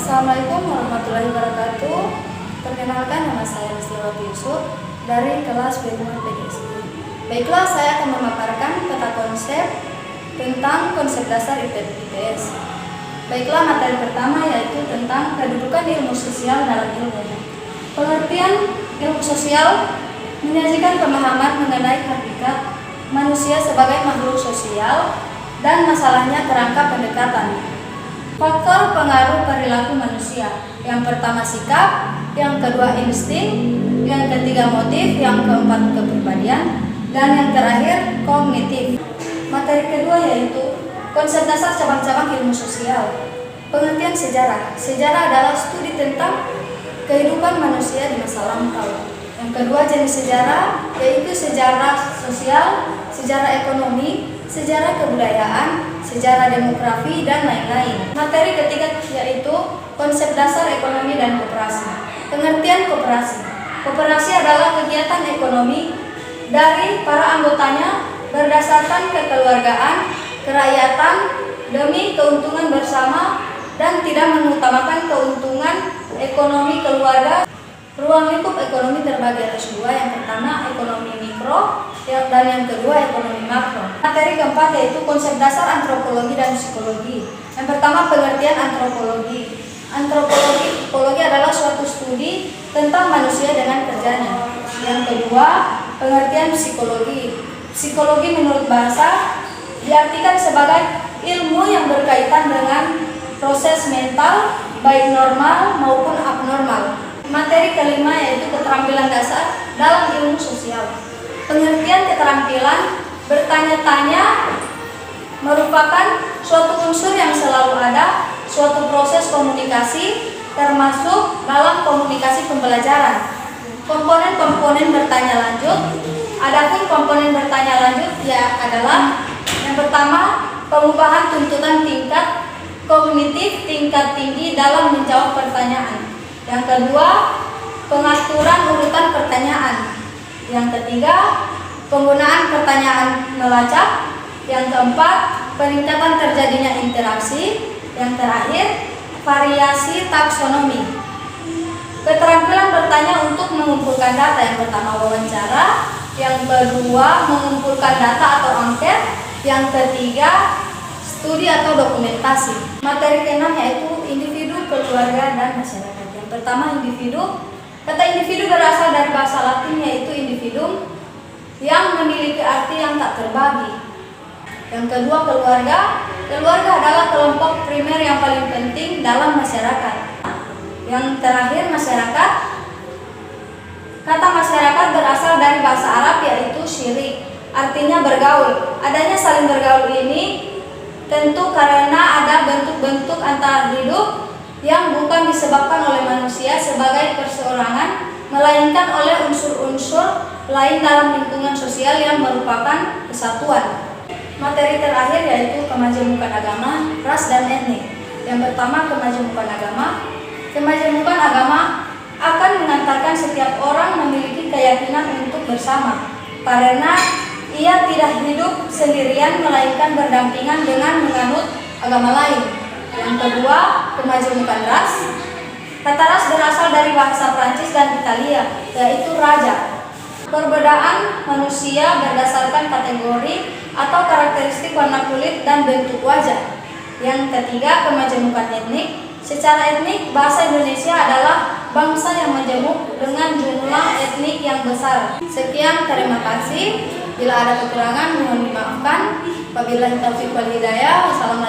Assalamualaikum warahmatullahi wabarakatuh. Perkenalkan, nama saya Rizlawati Yusuf dari kelas B5 PGSD. Baiklah, saya akan memaparkan peta konsep tentang konsep dasar IPS. Baiklah, materi pertama yaitu tentang kedudukan ilmu sosial dalam ilmu. Pengertian ilmu sosial menyajikan pemahaman mengenai hakikat manusia sebagai makhluk sosial dan masalahnya kerangka pendekatan. Faktor pengaruh perilaku manusia. Yang pertama sikap, yang kedua insting, yang ketiga motif, yang keempat kepribadian, dan yang terakhir kognitif. Materi kedua yaitu konsep dasar cabang-cabang ilmu sosial. Pengertian sejarah. Sejarah adalah studi tentang kehidupan manusia di masa lampau. Yang kedua jenis sejarah yaitu sejarah sosial, sejarah ekonomi, sejarah kebudayaan, sejarah demografi, dan lain-lain. Materi ketiga yaitu konsep dasar ekonomi dan koperasi. Pengertian koperasi. Koperasi adalah kegiatan ekonomi dari para anggotanya berdasarkan kekeluargaan, kerakyatan, demi keuntungan bersama dan tidak mengutamakan keuntungan ekonomi keluarga. Ruang lingkup ekonomi terbagi atas dua, yang pertama ekonomi mikro dan yang kedua ekonomi makro. Materi keempat yaitu konsep dasar antropologi dan psikologi. Yang pertama pengertian antropologi. Antropologi adalah suatu studi tentang manusia dengan kerjanya. Yang kedua pengertian psikologi. Psikologi menurut bahasa diartikan sebagai ilmu yang berkaitan dengan proses mental baik normal maupun abnormal. Materi kelima yaitu keterampilan dasar dalam ilmu sosial. Pengertian keterampilan bertanya-tanya merupakan suatu unsur yang selalu ada, suatu proses komunikasi termasuk dalam komunikasi pembelajaran. Komponen-komponen bertanya lanjut. Adapun komponen bertanya lanjut adalah yang pertama pengubahan tuntutan tingkat kognitif tingkat tinggi dalam menjawab pertanyaan. Yang kedua, pengaturan urutan pertanyaan. Yang ketiga, penggunaan pertanyaan melacak. Yang keempat, peningkatan terjadinya interaksi. Yang terakhir, variasi taksonomi. Keterampilan bertanya untuk mengumpulkan data. Yang pertama, wawancara. Yang kedua, mengumpulkan data atau angket. Yang ketiga, studi atau dokumentasi. Materi keenam yaitu individu, keluarga, dan masyarakat. Pertama individu. Kata individu berasal dari bahasa Latin yaitu individuum yang memiliki arti yang tak terbagi. Yang kedua keluarga. Keluarga adalah kelompok primer yang paling penting dalam masyarakat. Yang terakhir masyarakat. Kata masyarakat berasal dari bahasa Arab yaitu syirik, artinya bergaul. Adanya saling bergaul ini tentu karena ada bentuk-bentuk antara hidup yang bukan disebabkan oleh manusia sebagai perseorangan, melainkan oleh unsur-unsur lain dalam lingkungan sosial yang merupakan kesatuan. Materi terakhir yaitu kemajemukan agama, ras, dan etnik. Yang pertama kemajemukan agama. Kemajemukan agama akan mengantarkan setiap orang memiliki keyakinan untuk bersama, karena ia tidak hidup sendirian melainkan berdampingan dengan menganut agama lain. Yang kedua, kemajemukan ras. Kata ras berasal dari bahasa Prancis dan Italia, yaitu raja. Perbedaan manusia berdasarkan kategori atau karakteristik warna kulit dan bentuk wajah. Yang ketiga, kemajemukan etnik. Secara etnik, bahasa Indonesia adalah bangsa yang majemuk dengan jumlah etnik yang besar. Sekian, terima kasih. Bila ada kekurangan, mohon dimaafkan. Wabillahi taufiq wal hidayah. Wassalamualaikum.